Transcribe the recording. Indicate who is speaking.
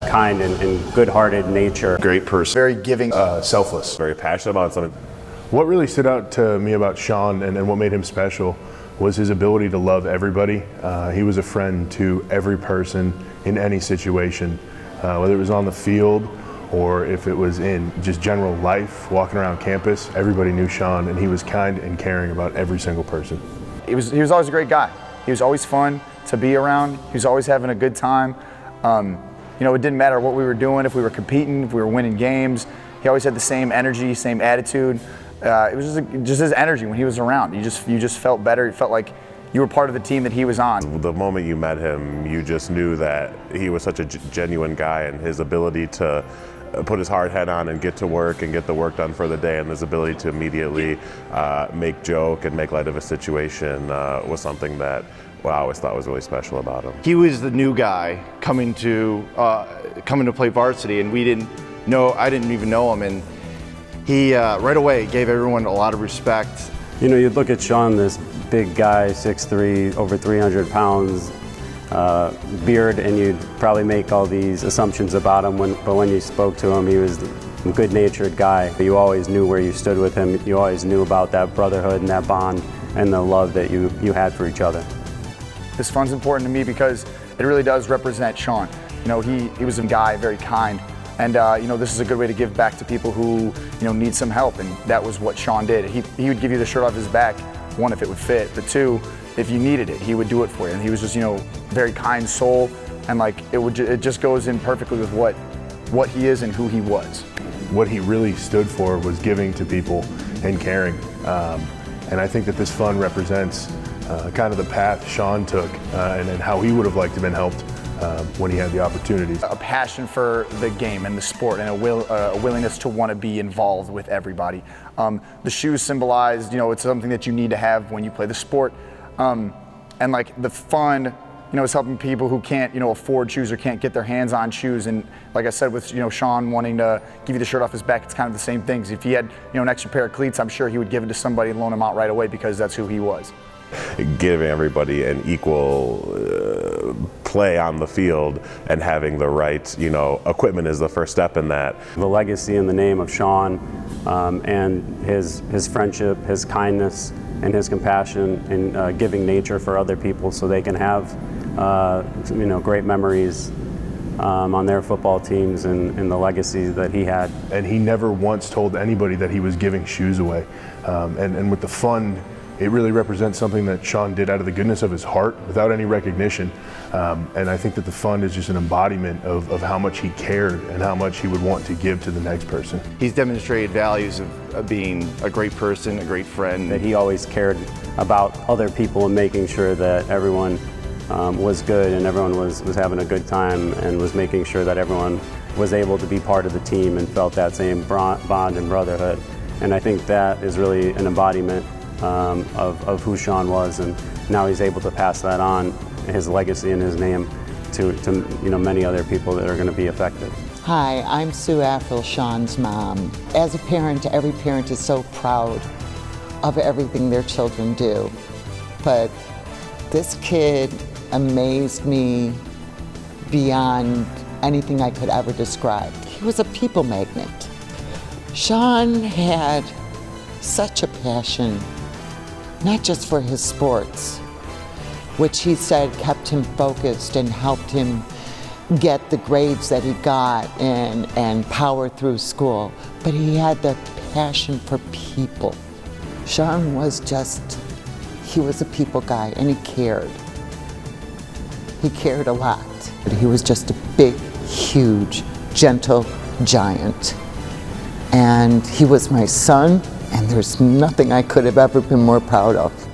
Speaker 1: kind and good-hearted nature.
Speaker 2: Great person.
Speaker 3: Very giving.
Speaker 2: Selfless.
Speaker 4: Very passionate about something.
Speaker 5: What really stood out to me about Sean and what made him special was his ability to love everybody. He was a friend to every person in any situation, whether it was on the field or if it was in just general life, walking around campus. Everybody knew Sean, and he was kind and caring about every single person.
Speaker 3: He was always a great guy. He was always fun to be around. He was always having a good time. You know, it didn't matter what we were doing, if we were competing, if we were winning games. He always had the same energy, same attitude. It was just his energy when he was around. You just felt better. You felt like you were part of the team that he was on.
Speaker 4: The moment you met him, you just knew that he was such a genuine guy, and his ability to put his hard head on and get to work and get the work done for the day, and his ability to immediately make joke and make light of a situation was something that I always thought was really special about him.
Speaker 2: He was the new guy coming to play varsity, and I didn't even know him, and he right away gave everyone a lot of respect.
Speaker 1: You know, you'd look at Sean, this big guy, 6'3", over 300 pounds, beard, and you'd probably make all these assumptions about him, but when you spoke to him, he was a good-natured guy. You always knew where you stood with him. You always knew about that brotherhood and that bond and the love that you had for each other.
Speaker 3: This fun's important to me because it really does represent Sean. You know, he was a guy, very kind, and you know, this is a good way to give back to people who, you know, need some help, and that was what Sean did. He would give you the shirt off his back, one, if it would fit, but two, if you needed it, he would do it for you. And he was just, you know, very kind soul, and like it just goes in perfectly with what he is and who he was.
Speaker 5: What he really stood for was giving to people and caring, and I think that this fund represents kind of the path Sean took and how he would have liked to have been helped when he had the opportunities.
Speaker 3: A passion for the game and the sport, and a willingness to want to be involved with everybody. The shoes symbolized, you know, it's something that you need to have when you play the sport. And like the fun, you know, is helping people who can't, you know, afford shoes or can't get their hands on shoes. And like I said, with, you know, Sean wanting to give you the shirt off his back, it's kind of the same things. If he had, you know, an extra pair of cleats, I'm sure he would give it to somebody and loan them out right away because that's who he was.
Speaker 4: Giving everybody an equal play on the field and having the right, you know, equipment is the first step in that.
Speaker 1: The legacy and the name of Sean and his friendship, his kindness, and his compassion and giving nature for other people so they can have you know, great memories on their football teams and the legacy that he had.
Speaker 5: And he never once told anybody that he was giving shoes away. And with the fund, it really represents something that Sean did out of the goodness of his heart without any recognition. And I think that the fund is just an embodiment of how much he cared and how much he would want to give to the next person.
Speaker 2: He's demonstrated values of being a great person, a great friend.
Speaker 1: That he always cared about other people and making sure that everyone was good and everyone was having a good time, and was making sure that everyone was able to be part of the team and felt that same bond and brotherhood. And I think that is really an embodiment of who Sean was, and now he's able to pass that on, his legacy and his name, to you know, many other people that are going to be affected.
Speaker 6: Hi, I'm Sue Afrill, Sean's mom. As a parent, every parent is so proud of everything their children do, but this kid amazed me beyond anything I could ever describe. He was a people magnet. Sean had such a passion, not just for his sports, which he said kept him focused and helped him get the grades that he got and power through school, but he had the passion for people. Sean was he was a people guy, and he cared. He cared a lot. He was just a big, huge, gentle giant. And he was my son, and there's nothing I could have ever been more proud of.